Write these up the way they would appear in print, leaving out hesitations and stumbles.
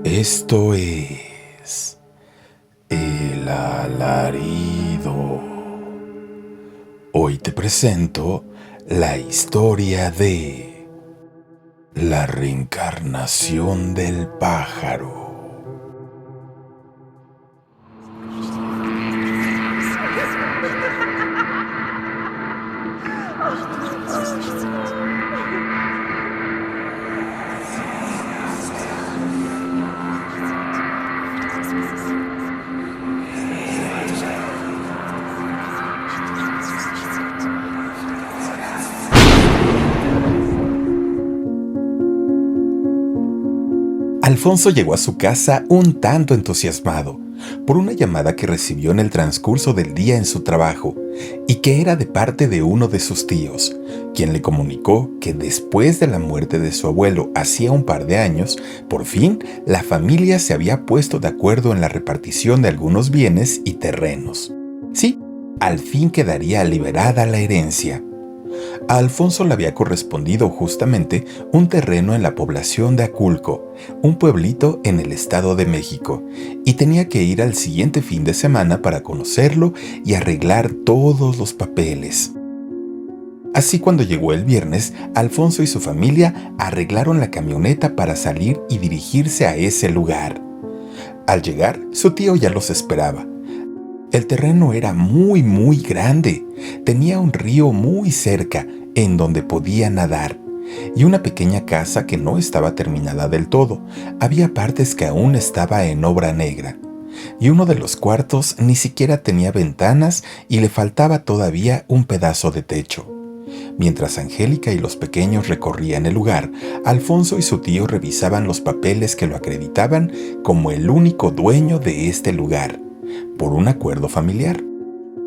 Esto es El Alarido. Hoy te presento la historia de la reencarnación del pájaro. Alfonso llegó a su casa un tanto entusiasmado por una llamada que recibió en el transcurso del día en su trabajo y que era de parte de uno de sus tíos, quien le comunicó que después de la muerte de su abuelo hacía un par de años, por fin la familia se había puesto de acuerdo en la repartición de algunos bienes y terrenos. Sí, al fin quedaría liberada la herencia. A Alfonso le había correspondido justamente un terreno en la población de Aculco, un pueblito en el Estado de México, y tenía que ir al siguiente fin de semana para conocerlo y arreglar todos los papeles. Así, cuando llegó el viernes, Alfonso y su familia arreglaron la camioneta para salir y dirigirse a ese lugar. Al llegar, su tío ya los esperaba. El terreno era muy grande, tenía un río muy cerca en donde podía nadar y una pequeña casa que no estaba terminada del todo. Había partes que aún estaba en obra negra y uno de los cuartos ni siquiera tenía ventanas y le faltaba todavía un pedazo de techo. Mientras Angélica y los pequeños recorrían el lugar, Alfonso y su tío revisaban los papeles que lo acreditaban como el único dueño de este lugar, por un acuerdo familiar.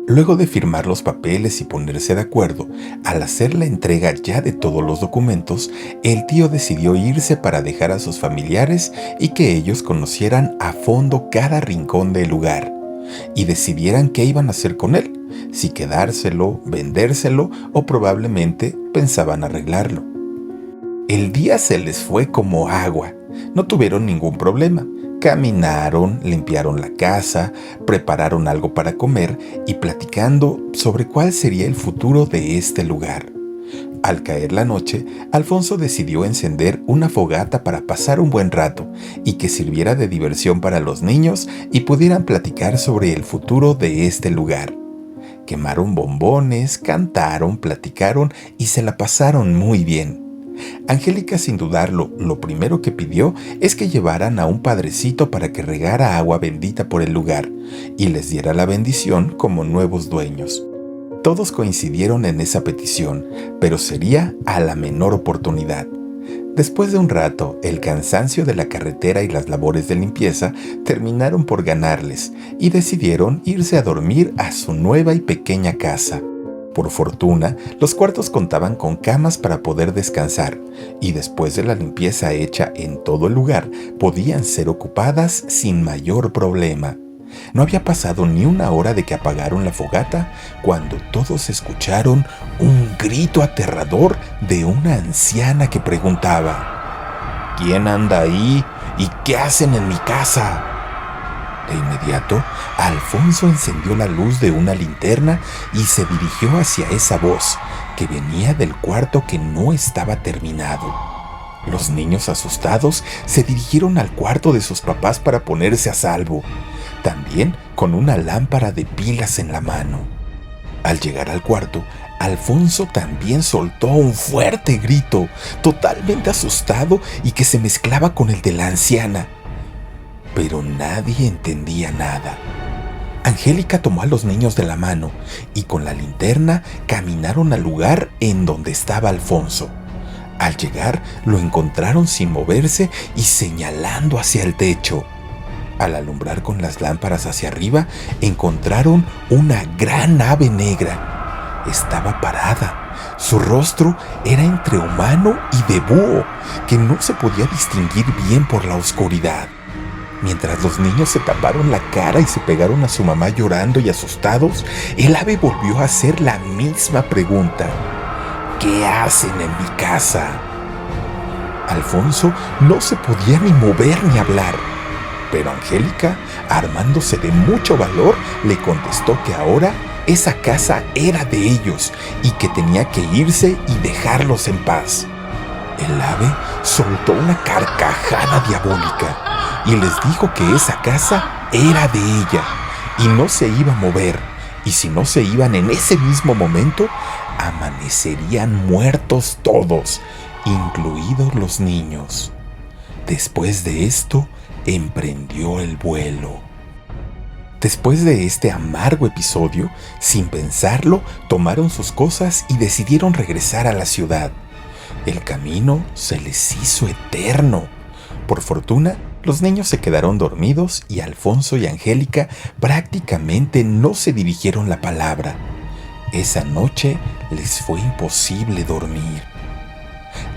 Luego de firmar los papeles y ponerse de acuerdo, al hacer la entrega ya de todos los documentos, el tío decidió irse para dejar a sus familiares y que ellos conocieran a fondo cada rincón del lugar y decidieran qué iban a hacer con él, si quedárselo, vendérselo o probablemente pensaban arreglarlo. El día se les fue como agua, no tuvieron ningún problema. Caminaron, limpiaron la casa, prepararon algo para comer y platicando sobre cuál sería el futuro de este lugar. Al caer la noche, Alfonso decidió encender una fogata para pasar un buen rato y que sirviera de diversión para los niños y pudieran platicar sobre el futuro de este lugar. Quemaron bombones, cantaron, platicaron y se la pasaron muy bien. Angélica, sin dudarlo, lo primero que pidió es que llevaran a un padrecito para que regara agua bendita por el lugar y les diera la bendición como nuevos dueños. Todos coincidieron en esa petición, pero sería a la menor oportunidad. Después de un rato, el cansancio de la carretera y las labores de limpieza terminaron por ganarles y decidieron irse a dormir a su nueva y pequeña casa. Por fortuna, los cuartos contaban con camas para poder descansar y después de la limpieza hecha en todo el lugar, podían ser ocupadas sin mayor problema. No había pasado ni una hora de que apagaron la fogata cuando todos escucharon un grito aterrador de una anciana que preguntaba: ¿Quién anda ahí? ¿Y qué hacen en mi casa? De inmediato, Alfonso encendió la luz de una linterna y se dirigió hacia esa voz que venía del cuarto que no estaba terminado. Los niños, asustados, se dirigieron al cuarto de sus papás para ponerse a salvo, también con una lámpara de pilas en la mano. Al llegar al cuarto, Alfonso también soltó un fuerte grito, totalmente asustado y que se mezclaba con el de la anciana. Pero nadie entendía nada. Angélica tomó a los niños de la mano y con la linterna caminaron al lugar en donde estaba Alfonso. Al llegar, lo encontraron sin moverse y señalando hacia el techo. Al alumbrar con las lámparas hacia arriba, encontraron una gran ave negra. Estaba parada. Su rostro era entre humano y de búho, que no se podía distinguir bien por la oscuridad. Mientras los niños se taparon la cara y se pegaron a su mamá llorando y asustados, el ave volvió a hacer la misma pregunta: ¿qué hacen en mi casa? Alfonso no se podía ni mover ni hablar, pero Angélica, armándose de mucho valor, le contestó que ahora esa casa era de ellos y que tenía que irse y dejarlos en paz. El ave soltó una carcajada diabólica y les dijo que esa casa era de ella y no se iba a mover, y si no se iban en ese mismo momento, amanecerían muertos todos, incluidos los niños. Después de esto, emprendió el vuelo. Después de este amargo episodio, sin pensarlo, tomaron sus cosas y decidieron regresar a la ciudad. El camino se les hizo eterno. Por fortuna, los niños se quedaron dormidos y Alfonso y Angélica prácticamente no se dirigieron la palabra. Esa noche les fue imposible dormir.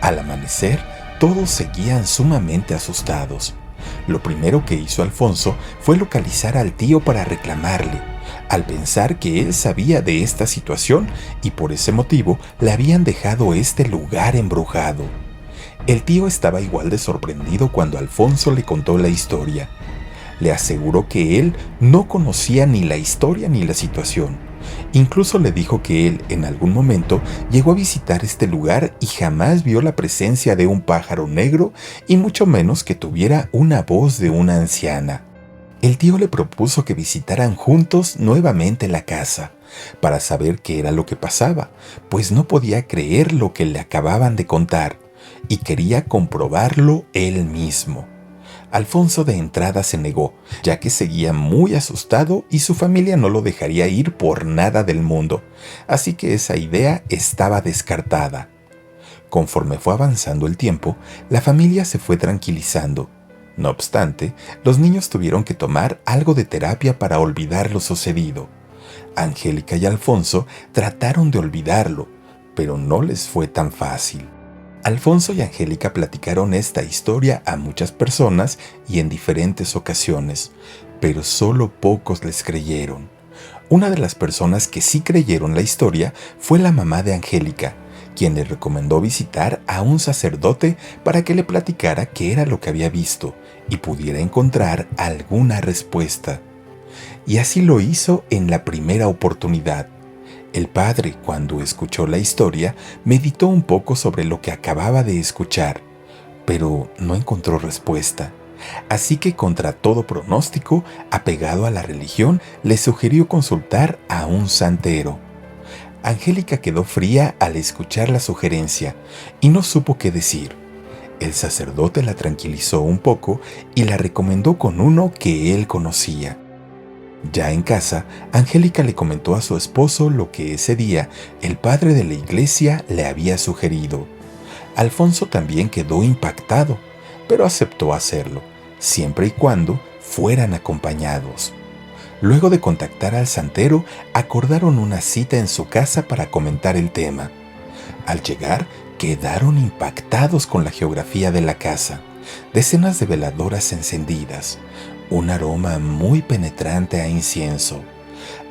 Al amanecer, todos seguían sumamente asustados. Lo primero que hizo Alfonso fue localizar al tío para reclamarle, al pensar que él sabía de esta situación y por ese motivo le habían dejado este lugar embrujado. El tío estaba igual de sorprendido cuando Alfonso le contó la historia. Le aseguró que él no conocía ni la historia ni la situación. Incluso le dijo que él en algún momento llegó a visitar este lugar y jamás vio la presencia de un pájaro negro y mucho menos que tuviera una voz de una anciana. El tío le propuso que visitaran juntos nuevamente la casa para saber qué era lo que pasaba, pues no podía creer lo que le acababan de contar y quería comprobarlo él mismo. Alfonso de entrada se negó, ya que seguía muy asustado y su familia no lo dejaría ir por nada del mundo, así que esa idea estaba descartada. Conforme fue avanzando el tiempo, la familia se fue tranquilizando. No obstante, los niños tuvieron que tomar algo de terapia para olvidar lo sucedido. Angélica y Alfonso trataron de olvidarlo, pero no les fue tan fácil. Alfonso y Angélica platicaron esta historia a muchas personas y en diferentes ocasiones, pero solo pocos les creyeron. Una de las personas que sí creyeron la historia fue la mamá de Angélica, quien le recomendó visitar a un sacerdote para que le platicara qué era lo que había visto y pudiera encontrar alguna respuesta. Y así lo hizo en la primera oportunidad. El padre, cuando escuchó la historia, meditó un poco sobre lo que acababa de escuchar, pero no encontró respuesta. Así que, contra todo pronóstico, apegado a la religión, le sugirió consultar a un santero. Angélica quedó fría al escuchar la sugerencia y no supo qué decir. El sacerdote la tranquilizó un poco y la recomendó con uno que él conocía. Ya en casa, Angélica le comentó a su esposo lo que ese día el padre de la iglesia le había sugerido. Alfonso también quedó impactado, pero aceptó hacerlo, siempre y cuando fueran acompañados. Luego de contactar al santero, acordaron una cita en su casa para comentar el tema. Al llegar, quedaron impactados con la geografía de la casa, decenas de veladoras encendidas, un aroma muy penetrante a incienso,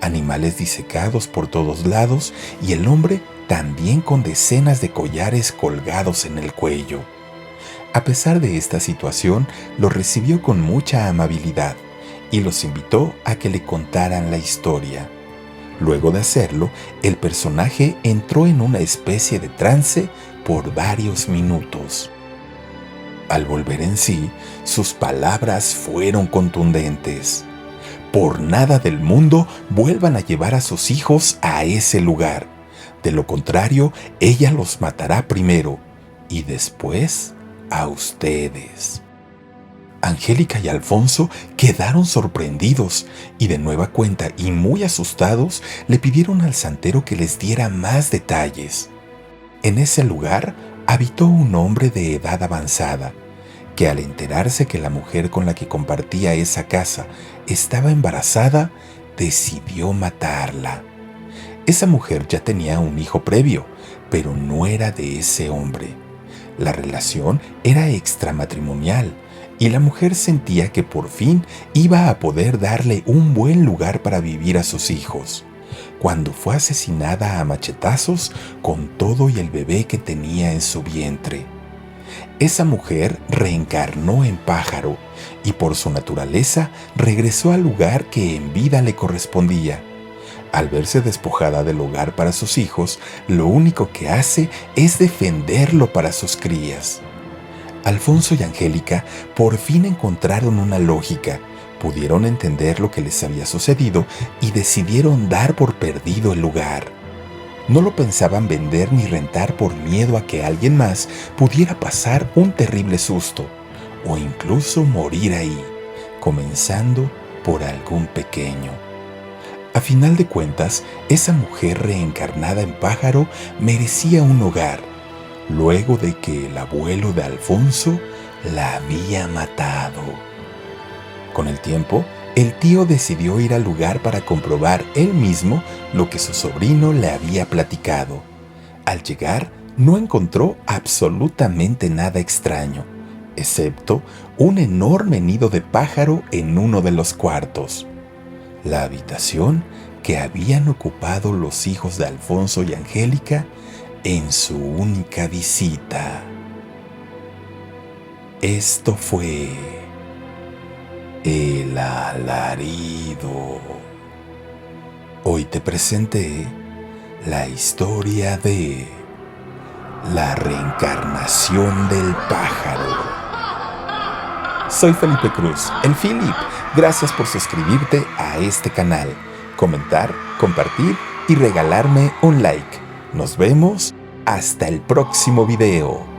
animales disecados por todos lados y el hombre también con decenas de collares colgados en el cuello. A pesar de esta situación, los recibió con mucha amabilidad y los invitó a que le contaran la historia. Luego de hacerlo, el personaje entró en una especie de trance por varios minutos. Al volver en sí, sus palabras fueron contundentes. Por nada del mundo vuelvan a llevar a sus hijos a ese lugar. De lo contrario, ella los matará primero y después a ustedes. Angélica y Alfonso quedaron sorprendidos y de nueva cuenta y muy asustados le pidieron al santero que les diera más detalles. En ese lugar habitó un hombre de edad avanzada, que al enterarse que la mujer con la que compartía esa casa estaba embarazada, decidió matarla. Esa mujer ya tenía un hijo previo, pero no era de ese hombre. La relación era extramatrimonial y la mujer sentía que por fin iba a poder darle un buen lugar para vivir a sus hijos, cuando fue asesinada a machetazos con todo y el bebé que tenía en su vientre. Esa mujer reencarnó en pájaro y por su naturaleza regresó al lugar que en vida le correspondía. Al verse despojada del hogar para sus hijos, lo único que hace es defenderlo para sus crías. Alfonso y Angélica por fin encontraron una lógica, pudieron entender lo que les había sucedido y decidieron dar por perdido el lugar. No lo pensaban vender ni rentar por miedo a que alguien más pudiera pasar un terrible susto o incluso morir ahí, comenzando por algún pequeño. A final de cuentas, esa mujer reencarnada en pájaro merecía un hogar, luego de que el abuelo de Alfonso la había matado. Con el tiempo, el tío decidió ir al lugar para comprobar él mismo lo que su sobrino le había platicado. Al llegar, no encontró absolutamente nada extraño, excepto un enorme nido de pájaro en uno de los cuartos. La habitación que habían ocupado los hijos de Alfonso y Angélica en su única visita. Esto fue el alarido. Hoy te presenté la historia de la reencarnación del pájaro. Soy Felipe Cruz, el Philip. Gracias por suscribirte a este canal, comentar, compartir y regalarme un like. Nos vemos hasta el próximo video.